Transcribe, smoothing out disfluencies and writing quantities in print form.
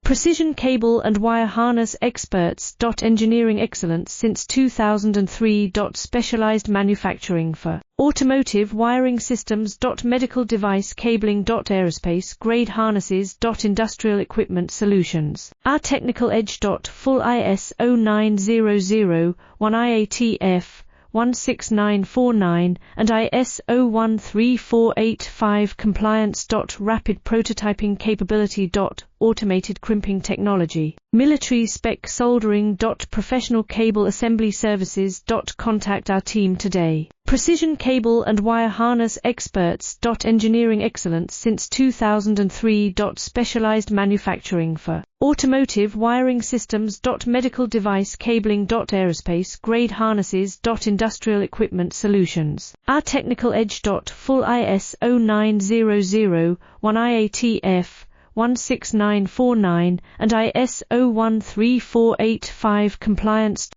Precision cable and wire harness experts. Engineering excellence since 2003. Specialized manufacturing for automotive wiring systems. Medical device cabling. Aerospace grade harnesses. Industrial equipment solutions. Our technical edge. Full ISO 9001 IATF 16949 and ISO 13485 compliance. Rapid prototyping capability. Automated crimping technology. Military spec soldering. Professional cable assembly services. Contact our team today. Precision cable and wire harness experts. Engineering excellence since 2003. Specialized manufacturing for automotive wiring systems. Medical device cabling. Aerospace grade harnesses. Industrial equipment solutions. Our technical edge. Full ISO 9001 IATF 16949 and ISO 13485 compliance.